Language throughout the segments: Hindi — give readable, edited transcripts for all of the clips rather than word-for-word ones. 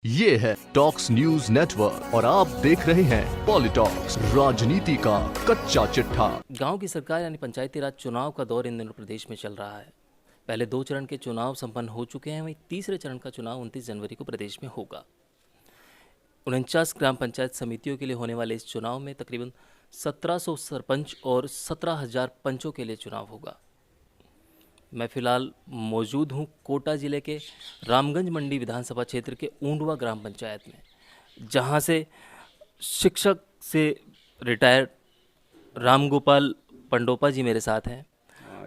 ये है टॉक्स न्यूज नेटवर्क और आप देख रहे हैं पॉलिटॉक्स, राजनीति का कच्चा चिट्ठा। गांव की सरकार यानी पंचायती राज चुनाव का दौर इन दिनों प्रदेश में चल रहा है। पहले 2 चरण के चुनाव संपन्न हो चुके हैं, वहीं तीसरे चरण का चुनाव 29 जनवरी को प्रदेश में होगा। 49 ग्राम पंचायत समितियों के लिए होने वाले इस चुनाव में तकरीबन 1700 सरपंच और 17,000 पंचों के लिए चुनाव होगा। मैं फिलहाल मौजूद हूँ कोटा जिले के रामगंज मंडी विधानसभा क्षेत्र के ऊंडवा ग्राम पंचायत में, जहाँ से शिक्षक से रिटायर्ड रामगोपाल पंडोपा जी मेरे साथ हैं।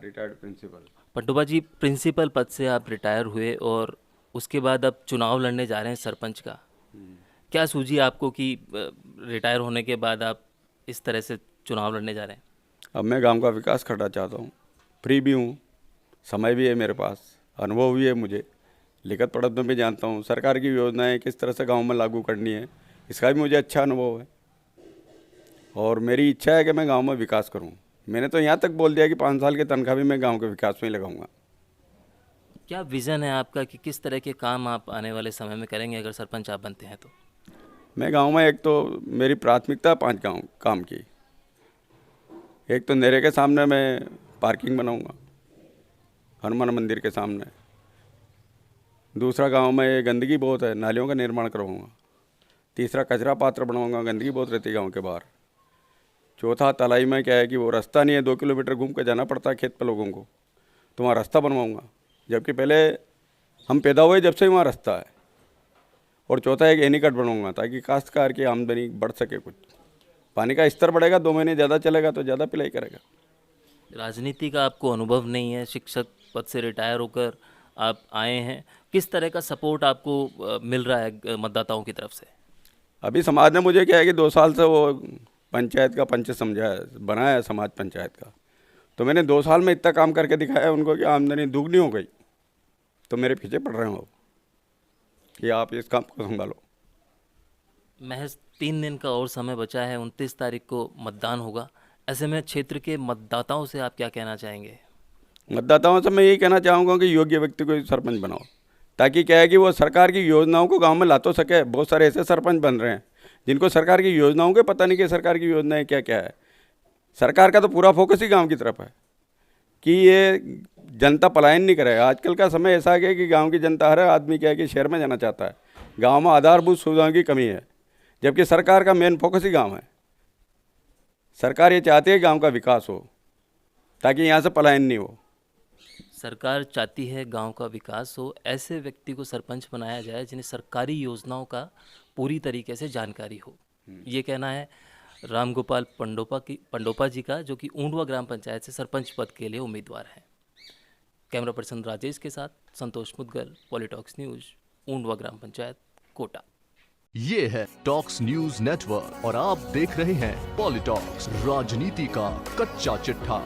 Retired principal. Pandopa ji, principal पद से आप रिटायर हुए और उसके बाद अब चुनाव लड़ने जा रहे हैं सरपंच का। क्या सूझी आपको कि रिटायर होने के बाद आप इस तरह से चुनाव लड़ने जा रहे हैं? अब मैं गांव का विकास करना चाहता हूँ। फ्री भी हूँ, समय भी है मेरे पास, अनुभव भी है मुझे, लिखत पढ़त में भी जानता हूँ। सरकार की योजनाएं किस तरह से गांव में लागू करनी है, इसका भी मुझे अच्छा अनुभव है और मेरी इच्छा है कि मैं गांव में विकास करूँ। मैंने तो यहाँ तक बोल दिया कि 5 साल की तनख्वाह भी मैं गांव के विकास में ही लगाऊंगा। क्या विज़न है आपका कि किस तरह के काम आप आने वाले समय में करेंगे अगर सरपंच आप बनते हैं तो? मैं गांव में, एक तो मेरी प्राथमिकता 5 गाँव काम की। एक तो नेरे के सामने मैं पार्किंग बनाऊंगा, हनुमान मंदिर के सामने। दूसरा, गांव में गंदगी बहुत है, नालियों का निर्माण करवाऊंगा। तीसरा, कचरा पात्र बनाऊंगा, गंदगी बहुत रहती है गांव के बाहर। चौथा, तलाई में क्या है कि वो रास्ता नहीं है, 2 किलोमीटर घूम कर जाना पड़ता है खेत पर लोगों को, तो वहाँ रास्ता बनवाऊंगा, जबकि पहले हम पैदा हुए जब से ही वहाँ रास्ता है। और चौथा, एक एनीकट बनाऊंगा ताकि काश्तकार की आमदनी बढ़ सके। कुछ पानी का स्तर बढ़ेगा, 2 महीने ज़्यादा चलेगा तो ज़्यादा पिलाई करेगा। राजनीति का आपको अनुभव नहीं है, शिक्षक पद से रिटायर होकर आप आए हैं, किस तरह का सपोर्ट आपको मिल रहा है मतदाताओं की तरफ से? अभी समाज ने मुझे क्या है कि 2 साल से वो पंचायत का पंच समझा है, बनाया है समाज पंचायत का, तो मैंने 2 साल में इतना काम करके दिखाया उनको कि आमदनी दुगनी हो गई। तो मेरे पीछे पड़ रहे हो कि आप इस काम को संभालो। महज 3 दिन का और समय बचा है, 29 तारीख को मतदान होगा। ऐसे में क्षेत्र के मतदाताओं से आप क्या कहना चाहेंगे? मतदाताओं से मैं यही कहना चाहूँगा कि योग्य व्यक्ति को सरपंच बनाओ, ताकि क्या है कि वो सरकार की योजनाओं को गांव में ला तो सके। बहुत सारे ऐसे सरपंच बन रहे हैं जिनको सरकार की योजनाओं के पता नहीं कि सरकार की योजनाएं क्या क्या है। सरकार का तो पूरा फोकस ही गांव की तरफ है कि ये जनता पलायन नहीं करे। आजकल का समय ऐसा है कि गांव की जनता, हर आदमी क्या है कि शहर में जाना चाहता है। गांव में आधारभूत सुविधाओं की कमी है, जबकि सरकार का मेन फोकस ही गाँव है। सरकार ये चाहती है गाँव का विकास हो ताकि यहाँ से पलायन नहीं हो। सरकार चाहती है गांव का विकास हो, ऐसे व्यक्ति को सरपंच बनाया जाए जिन्हें सरकारी योजनाओं का पूरी तरीके से जानकारी हो। ये कहना है रामगोपाल पंडोपा जी का, जो कि ऊंडवा ग्राम पंचायत से सरपंच पद के लिए उम्मीदवार हैं। कैमरा पर्सन राजेश के साथ संतोष मुदगल, पॉलिटॉक्स न्यूज, ऊंडवा ग्राम पंचायत, कोटा। ये है टॉक्स न्यूज नेटवर्क और आप देख रहे हैं पॉलिटॉक्स, राजनीति का कच्चा चिट्ठा।